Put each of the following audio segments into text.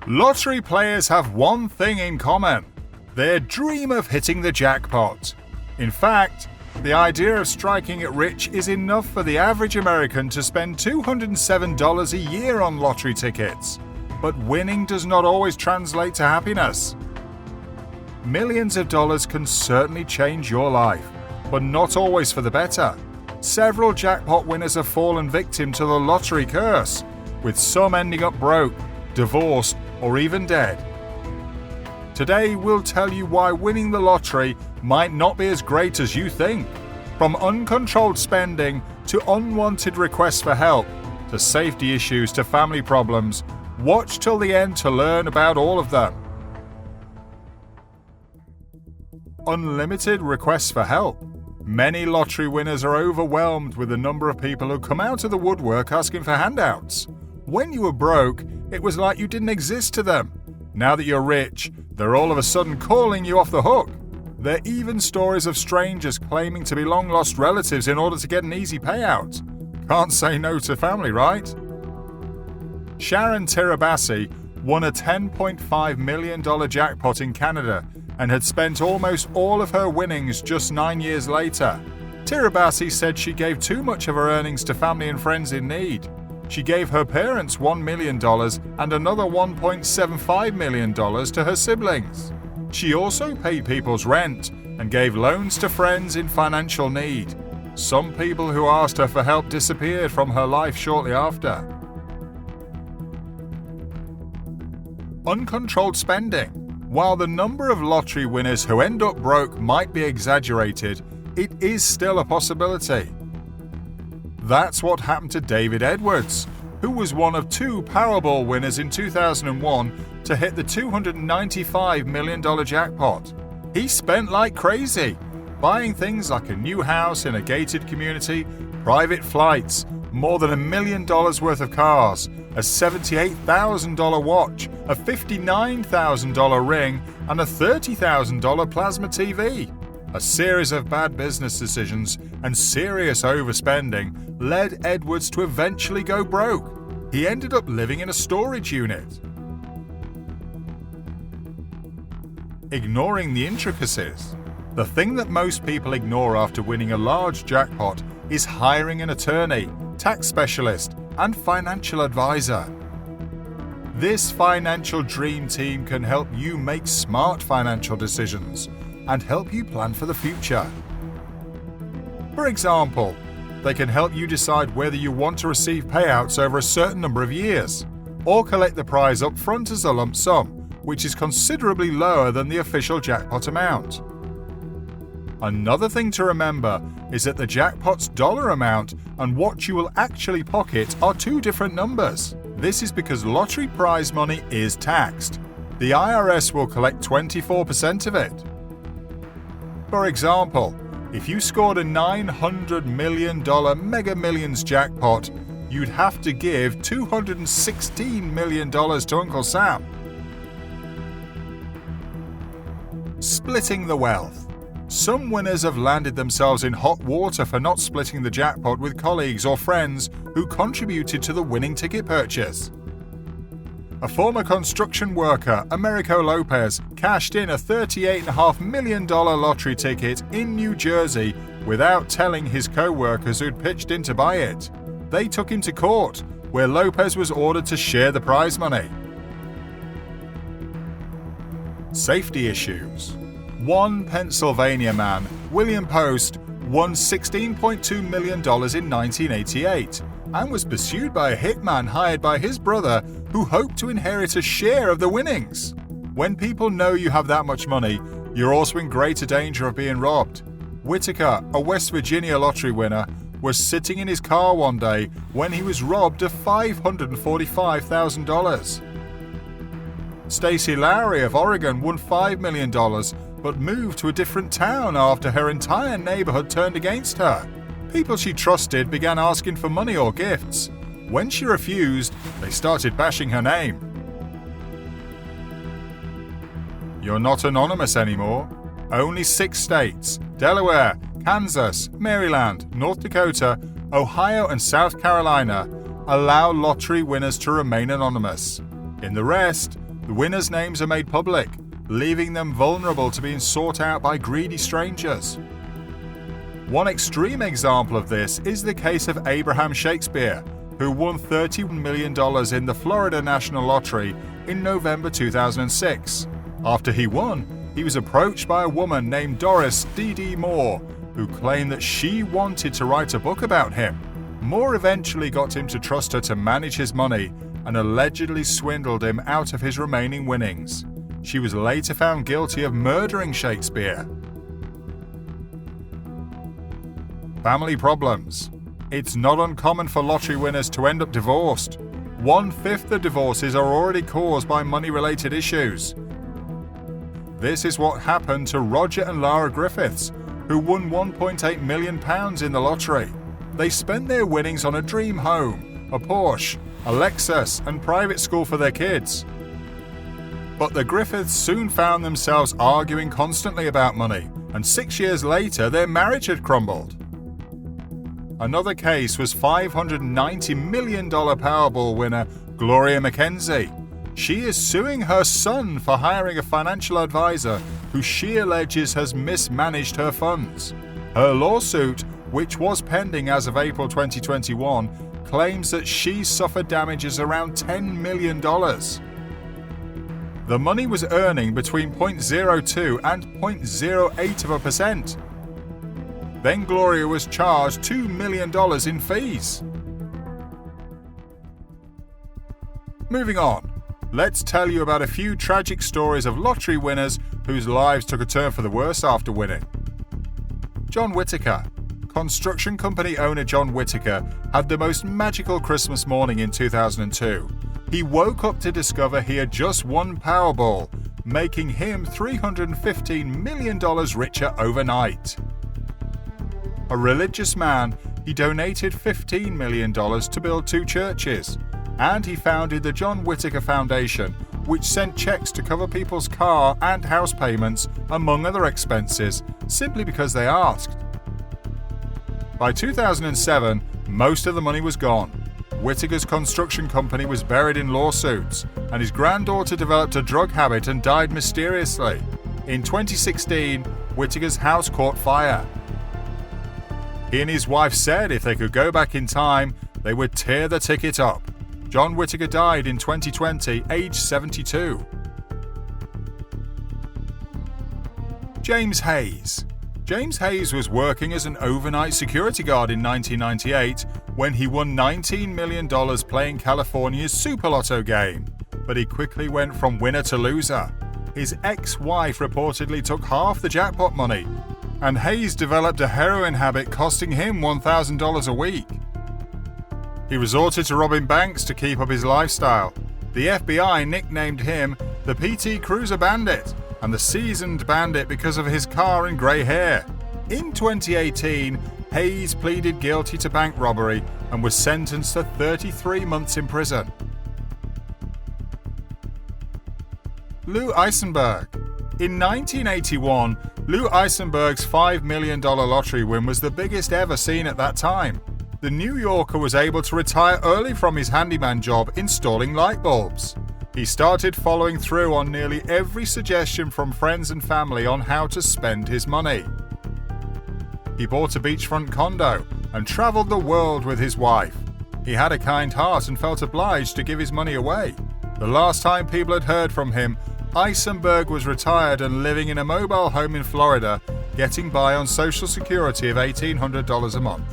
Lottery players have one thing in common: their dream of hitting the jackpot. In fact, the idea of striking it rich is enough for the average American to spend $207 a year on lottery tickets. But winning does not always translate to happiness. Millions of dollars can certainly change your life, but not always for the better. Several jackpot winners have fallen victim to the lottery curse, with some ending up broke, divorced, or even dead. Today we'll tell you why winning the lottery might not be as great as you think. From uncontrolled spending to unwanted requests for help, to safety issues to family problems, watch till the end to learn about all of them. Unlimited requests for help. Many lottery winners are overwhelmed with the number of people who come out of the woodwork asking for handouts. When you were broke, it was like you didn't exist to them. Now that you're rich, they're all of a sudden calling you off the hook. There are even stories of strangers claiming to be long-lost relatives in order to get an easy payout. Can't say no to family, right? Sharon Tirabassi won a $10.5 million jackpot in Canada and had spent almost all of her winnings just 9 years later. Tirabassi said she gave too much of her earnings to family and friends in need. She gave her parents $1 million and another $1.75 million to her siblings. She also paid people's rent and gave loans to friends in financial need. Some people who asked her for help disappeared from her life shortly after. Uncontrolled spending. While the number of lottery winners who end up broke might be exaggerated, it is still a possibility. That's what happened to David Edwards, who was one of 2 Powerball winners in 2001 to hit the $295 million jackpot. He spent like crazy, buying things like a new house in a gated community, private flights, more than $1 million worth of cars, a $78,000 watch, a $59,000 ring, and a $30,000 plasma TV. A series of bad business decisions and serious overspending led Edwards to eventually go broke. He ended up living in a storage unit. Ignoring the intricacies. The thing that most people ignore after winning a large jackpot is hiring an attorney, tax specialist, and financial advisor. This financial dream team can help you make smart financial decisions and help you plan for the future. For example, they can help you decide whether you want to receive payouts over a certain number of years, or collect the prize up front as a lump sum, which is considerably lower than the official jackpot amount. Another thing to remember is that the jackpot's dollar amount and what you will actually pocket are 2 different numbers. This is because lottery prize money is taxed. The IRS will collect 24% of it. For example, if you scored a $900 million Mega Millions jackpot, you'd have to give $216 million to Uncle Sam. Splitting the wealth. Some winners have landed themselves in hot water for not splitting the jackpot with colleagues or friends who contributed to the winning ticket purchase. A former construction worker, Americo Lopez, cashed in a $38.5 million lottery ticket in New Jersey without telling his co-workers who'd pitched in to buy it. They took him to court, where Lopez was ordered to share the prize money. Safety issues. One Pennsylvania man, William Post, won $16.2 million in 1988 and was pursued by a hitman hired by his brother who hoped to inherit a share of the winnings. When people know you have that much money, you're also in greater danger of being robbed. Whitaker, a West Virginia lottery winner, was sitting in his car one day when he was robbed of $545,000. Stacey Lowry of Oregon won $5 million but moved to a different town after her entire neighborhood turned against her. People she trusted began asking for money or gifts. When she refused, they started bashing her name. You're not anonymous anymore. Only 6 states, Delaware, Kansas, Maryland, North Dakota, Ohio, and South Carolina, allow lottery winners to remain anonymous. In the rest, The winners' names are made public, leaving them vulnerable to being sought out by greedy strangers. One extreme example of this is the case of Abraham Shakespeare, who won $31 million in the Florida National Lottery in November 2006. After he won, he was approached by a woman named Doris D.D. Moore, who claimed that she wanted to write a book about him. Moore eventually got him to trust her to manage his money and allegedly swindled him out of his remaining winnings. She was later found guilty of murdering Shakespeare. Family problems. It's not uncommon for lottery winners to end up divorced. 1/5 of divorces are already caused by money-related issues. This is what happened to Roger and Lara Griffiths, who won £1.8 million in the lottery. They spent their winnings on a dream home, a Porsche, a Lexus, and private school for their kids. But the Griffiths soon found themselves arguing constantly about money, and 6 years later their marriage had crumbled. Another case was $590 million Powerball winner Gloria McKenzie. She is suing her son for hiring a financial advisor who she alleges has mismanaged her funds. Her lawsuit, which was pending as of April 2021, claims that she suffered damages around $10 million. The money was earning between 0.02 and 0.08%. Then Gloria was charged $2 million in fees. Moving on, let's tell you about a few tragic stories of lottery winners whose lives took a turn for the worse after winning. John Whitaker. Construction company owner John Whitaker had the most magical Christmas morning in 2002. He woke up to discover he had just won Powerball, making him $315 million richer overnight. A religious man, he donated $15 million to build 2 churches, and he founded the John Whitaker Foundation, which sent checks to cover people's car and house payments, among other expenses, simply because they asked. By 2007, most of the money was gone. Whitaker's construction company was buried in lawsuits, and his granddaughter developed a drug habit and died mysteriously. In 2016, Whitaker's house caught fire. He and his wife said if they could go back in time, they would tear the ticket up. John Whitaker died in 2020, aged 72. James Hayes. James Hayes was working as an overnight security guard in 1998 when he won $19 million playing California's Super Lotto game, but he quickly went from winner to loser. His ex-wife reportedly took half the jackpot money, and Hayes developed a heroin habit costing him $1,000 a week. He resorted to robbing banks to keep up his lifestyle. The FBI nicknamed him the PT Cruiser Bandit and the Seasoned Bandit because of his car and grey hair. In 2018, Hayes pleaded guilty to bank robbery and was sentenced to 33 months in prison. Lou Eisenberg. In 1981, Lou Eisenberg's $5 million lottery win was the biggest ever seen at that time. The New Yorker was able to retire early from his handyman job installing light bulbs. He started following through on nearly every suggestion from friends and family on how to spend his money. He bought a beachfront condo and traveled the world with his wife. He had a kind heart and felt obliged to give his money away. The last time people had heard from him, Eisenberg was retired and living in a mobile home in Florida, getting by on Social Security of $1,800 a month.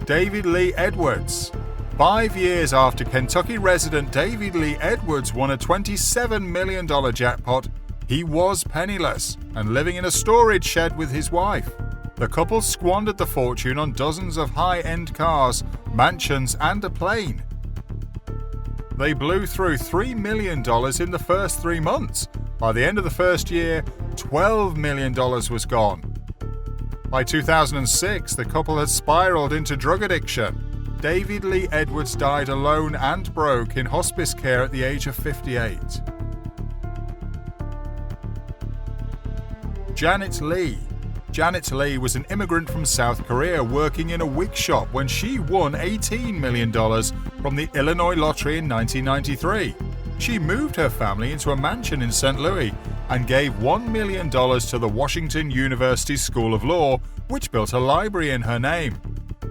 David Lee Edwards. 5 years after Kentucky resident David Lee Edwards won a $27 million jackpot, he was penniless and living in a storage shed with his wife. The couple squandered the fortune on dozens of high-end cars, mansions, and a plane. They blew through $3 million in the first 3 months. By the end of the first year, $12 million was gone. By 2006, the couple had spiraled into drug addiction. David Lee Edwards died alone and broke in hospice care at the age of 58. Janet Lee. Janet Lee was an immigrant from South Korea working in a wig shop when she won $18 million from the Illinois lottery in 1993. She moved her family into a mansion in St. Louis and gave $1 million to the Washington University School of Law, which built a library in her name.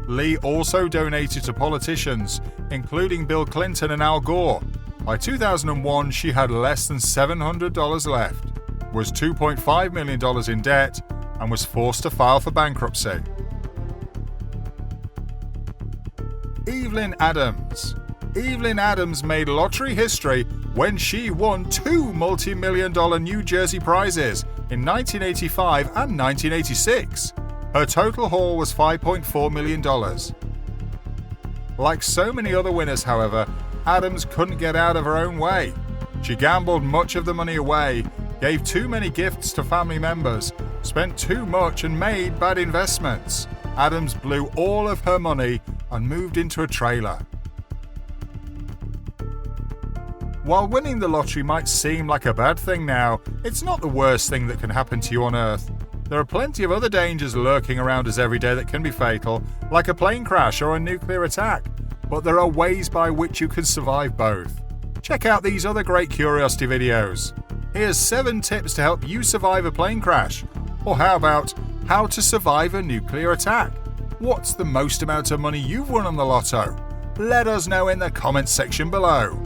Lee also donated to politicians, including Bill Clinton and Al Gore. By 2001, she had less than $700 left, was $2.5 million in debt, and was forced to file for bankruptcy. Evelyn Adams. Evelyn Adams made lottery history when she won two multi-million-dollar New Jersey prizes in 1985 and 1986. Her total haul was $5.4 million. Like so many other winners, however, Adams couldn't get out of her own way. She gambled much of the money away, gave too many gifts to family members, spent too much and made bad investments. Adams blew all of her money and moved into a trailer. While winning the lottery might seem like a bad thing now, it's not the worst thing that can happen to you on Earth. There are plenty of other dangers lurking around us every day that can be fatal, like a plane crash or a nuclear attack. But there are ways by which you can survive both. Check out these other great curiosity videos. Here's 7 tips to help you survive a plane crash. Or how about how to survive a nuclear attack? What's the most amount of money you've won on the lotto? Let us know in the comments section below.